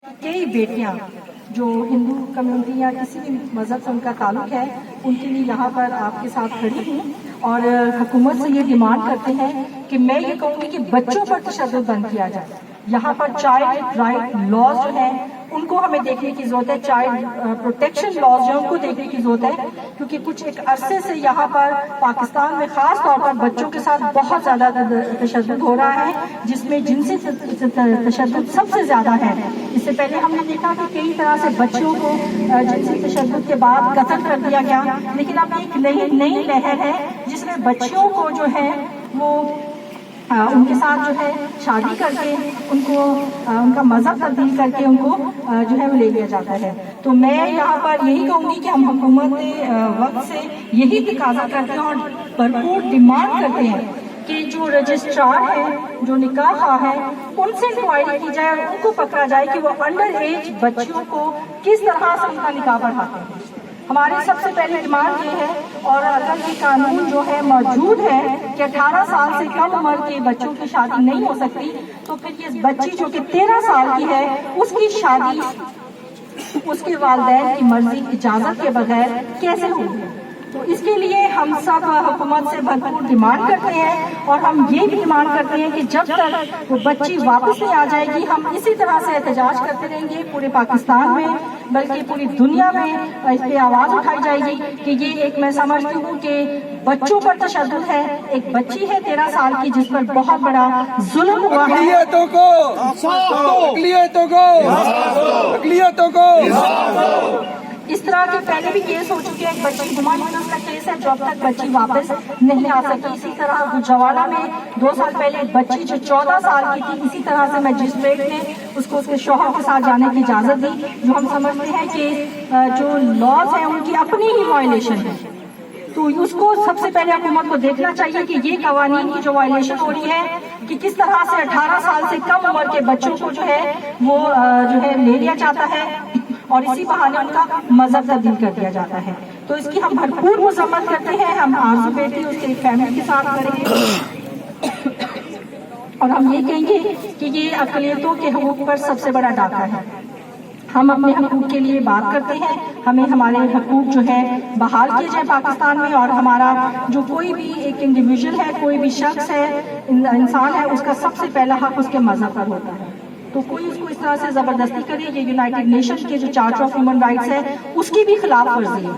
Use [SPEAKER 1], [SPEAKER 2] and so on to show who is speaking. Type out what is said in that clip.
[SPEAKER 1] کئی بیٹیاں جو ہندو کمیونٹی یا کسی بھی مذہب سے ان کا تعلق ہے ان کے لیے یہاں پر آپ کے ساتھ کھڑی ہوں اور حکومت سے یہ ڈیمانڈ کرتے ہیں کہ میں یہ کہوں گی کہ بچوں پر تشدد بند کیا جائے. یہاں پر چائلڈ رائٹ لاز جو ہیں ان کو ہمیں دیکھنے کی ضرورت ہے. چائلڈ پروٹیکشن لاز جو ان کو دیکھنے کی ضرورت ہے کیونکہ کچھ ایک عرصے سے یہاں پر پاکستان میں خاص طور پر بچوں کے ساتھ بہت زیادہ تشدد ہو رہا ہے جس میں جنسی تشدد سب سے زیادہ ہے. اس سے پہلے ہم نے دیکھا کہ کئی طرح سے بچوں کو جنسی تشدد کے بعد قتل کر دیا گیا, لیکن اب ایک نئی لہر ہے جس میں بچیوں کو جو ہے وہ ان کے ساتھ جو ہے شادی کر کے ان کو ان کا مذہب تبدیل کر کے ان کو جو ہے وہ لے لیا جاتا ہے. تو میں یہاں پر یہی کہوں گی کہ ہم حکومت وقت سے یہی تقاضا کرتے ہیں اور بھرپور ڈیمانڈ کرتے ہیں کہ جو رجسٹرار ہے جو نکاح خواہ ہے ان سے انکوائری کی جائے اور ان کو پکڑا جائے کہ وہ انڈر ایج بچیوں کو کس طرح سے ان کا نکاح پڑھاتے ہیں. ہماری سب سے پہلی ڈیمانڈ یہ ہے اور اگر یہ قانون جو ہے موجود ہے کہ 18 سال سے کم عمر کے بچوں کی شادی نہیں ہو سکتی تو پھر یہ بچی جو کہ 13 سال کی ہے اس کی شادی اس کے والدین کی مرضی اجازت کے بغیر کیسے ہوگی. تو اس کے لیے ہم سب حکومت سے بھرپور ڈیمانڈ کرتے ہیں اور ہم یہ بھی ڈیمانڈ کرتے ہیں کہ جب تک وہ بچی واپس نہیں آ جائے گی ہم اسی طرح سے احتجاج کرتے رہیں گے پورے پاکستان میں بلکہ پوری دنیا میں اس پہ آواز اٹھائی جائے گی کہ یہ ایک میں سمجھتی ہوں کہ بچوں پر تشدد ہے. ایک بچی ہے 13 سال کی جس پر بہت بڑا ظلم ہوا ہے. اس طرح کے پہلے بھی کیس ہو چکے ہیں. ایک بچی ہما یونس کا کیس ہے جو اب تک بچی واپس نہیں آ سکی. اسی طرح گجرانوالہ میں 2 سال پہلے ایک بچی جو 14 سال کی تھی اسی طرح سے مجسٹریٹ نے اس کو اس کے شوہر کے ساتھ جانے کی اجازت دی, جو ہم سمجھتے ہیں کہ جو لاز ہیں ان کی اپنی ہی وائلیشن ہے. تو اس کو سب سے پہلے حکومت کو دیکھنا چاہیے کہ یہ قوانین کی جو وائلیشن ہو رہی ہے کہ کس طرح سے 18 سال سے کم عمر کے بچوں کو جو ہے وہ جو ہے لے لیا جاتا ہے اور اسی بہانے ان کا مذہب تبدیل کر دیا جاتا ہے. تو اس کی ہم بھرپور مذمت کرتے ہیں. ہم آرزو بیٹی اس کے فیملی کے ساتھ کریں گے اور ہم یہ کہیں گے کہ یہ اقلیتوں کے حقوق پر سب سے بڑا ڈاکہ ہے. ہم اپنے حقوق کے لیے بات کرتے ہیں, ہمیں ہمارے حقوق جو ہے بحال کیے جائیں پاکستان میں اور ہمارا جو کوئی بھی ایک انڈیویجول ہے کوئی بھی شخص ہے انسان ہے اس کا سب سے پہلا حق اس کے مذہب پر ہوتا ہے. تو کوئی اس کو اس طرح سے زبردستی کرے یہ یونائٹڈ نیشن کے جو چارٹر آف ہیومن رائٹس ہے اس کی بھی خلاف ورزی ہے.